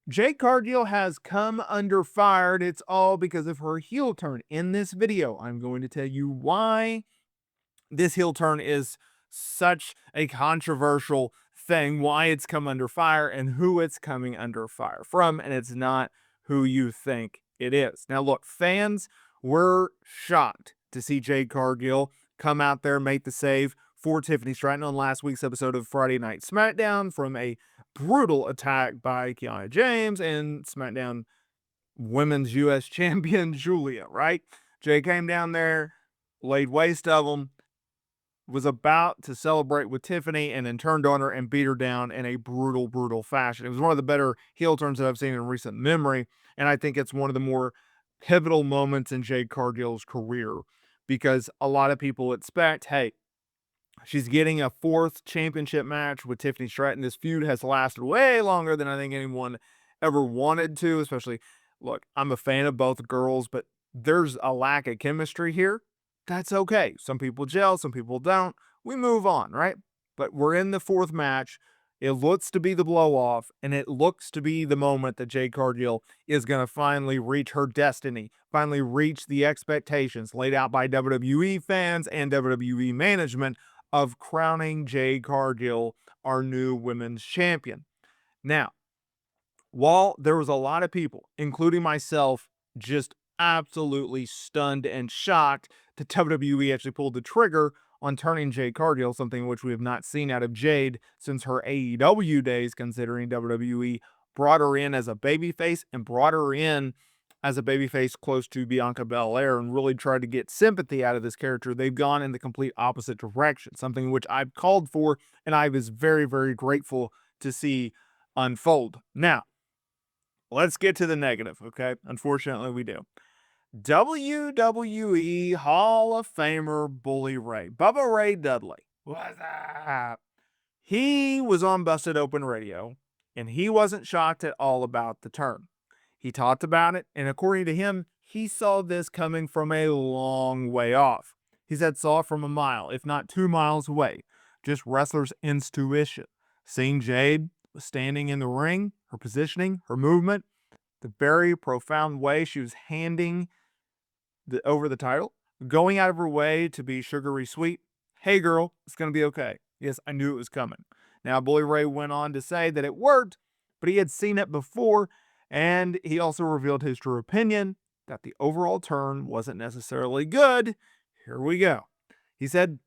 Jade Cargill has come under fire, and it's all because of her heel turn. In this video, I'm going to tell you why this heel turn is such a controversial thing, why it's come under fire, and who it's coming under fire from, and it's not who you think it is. Now, look, fans were shocked to see Jade Cargill come out there, make the save for Tiffany Stratton on last week's episode of Friday Night SmackDown from a brutal attack by Kiana James and SmackDown Women's U.S. Champion Julia, right? Jay came down there, laid waste of them, was about to celebrate with Tiffany, and then turned on her and beat her down in a brutal, brutal fashion. It was one of the better heel turns that I've seen in recent memory, and I think it's one of the more pivotal moments in Jade Cargill's career because a lot of people expect, hey, she's getting a fourth championship match with Tiffany Stratton. This feud has lasted way longer than I think anyone ever wanted to, especially, look, I'm a fan of both girls, but there's a lack of chemistry here. That's okay. Some people gel, some people don't. We move on, right? But we're in the fourth match. It looks to be the blow off, and it looks to be the moment that Jade Cargill is going to finally reach her destiny, finally reach the expectations laid out by WWE fans and WWE management of crowning Jade Cargill our new women's champion. Now, while there was a lot of people, including myself, just absolutely stunned and shocked that WWE actually pulled the trigger on turning Jade Cargill, something which we have not seen out of Jade since her AEW days, considering WWE brought her in as a babyface and brought her in as a babyface close to Bianca Belair and really tried to get sympathy out of this character. They've gone in the complete opposite direction, something which I've called for and I was very, very grateful to see unfold. Now, let's get to the negative, okay? Unfortunately, we do. WWE Hall of Famer Bully Ray, Bubba Ray Dudley. What's up? He was on Busted Open Radio, and he wasn't shocked at all about the turn. He talked about it, and according to him, he saw this coming from a long way off. He said saw it from a mile, if not 2 miles away. Just wrestler's intuition. Seeing Jade was standing in the ring, her positioning, her movement, the very profound way she was handing over the title, going out of her way to be sugary sweet. Hey girl, it's going to be okay. Yes, I knew it was coming. Now, Bully Ray went on to say that it worked, but he had seen it before, and he also revealed his true opinion that the overall turn wasn't necessarily good. Here we go. He said,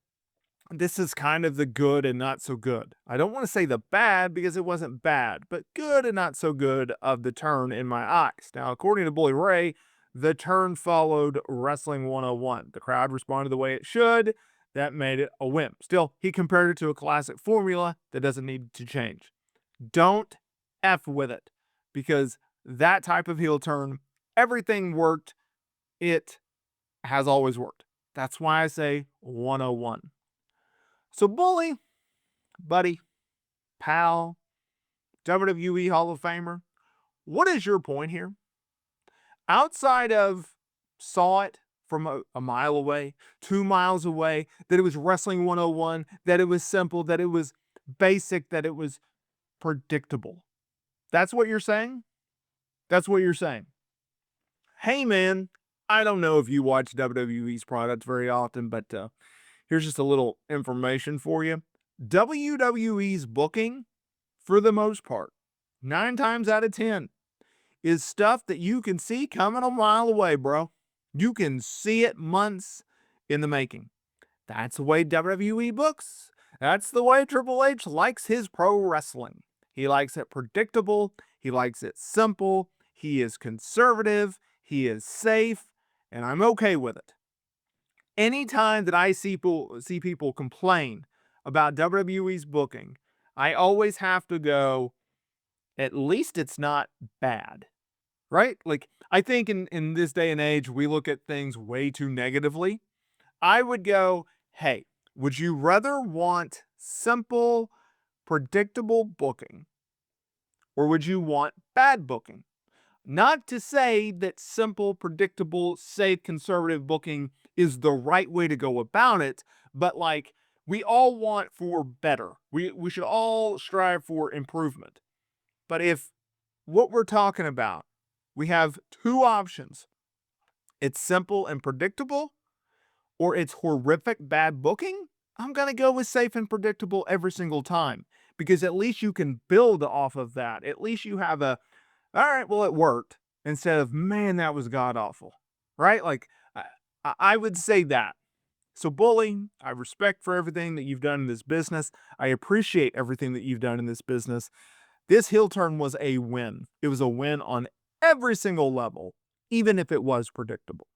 this is kind of the good and not so good. I don't want to say the bad because it wasn't bad, but good and not so good of the turn in my eyes. Now, according to Bully Ray, the turn followed Wrestling 101. The crowd responded the way it should. That made it a win. Still, he compared it to a classic formula that doesn't need to change. Don't F with it because that type of heel turn, everything worked. It has always worked. That's why I say 101. So, Bully, buddy, pal, WWE Hall of Famer, what is your point here? Outside of saw it from a mile away, 2 miles away, that it was Wrestling 101, that it was simple, that it was basic, that it was predictable. That's what you're saying? That's what you're saying. Hey, man, I don't know if you watch WWE's products very often, but here's just a little information for you. WWE's booking, for the most part, 9 times out of 10, is stuff that you can see coming a mile away, bro. You can see it months in the making. That's the way WWE books. That's the way Triple H likes his pro wrestling. He likes it predictable. He likes it simple. He is conservative. He is safe. And I'm okay with it. Anytime that I see people complain about WWE's booking, I always have to go, at least it's not bad. Right? Like, I think in this day and age, we look at things way too negatively. I would go, hey, would you rather want simple, predictable booking, or would you want bad booking? Not to say that simple, predictable, safe, conservative booking is the right way to go about it, but like, we all want for better. We should all strive for improvement. But if what we're talking about. We have two options. It's simple and predictable, or it's horrific bad booking. I'm going to go with safe and predictable every single time because at least you can build off of that. At least you have a, all right, well, it worked instead of, man, that was god awful, right? Like, I would say that. So, Bully, I respect for everything that you've done in this business. I appreciate everything that you've done in this business. This heel turn was a win. It was a win on every single level, even if it was predictable.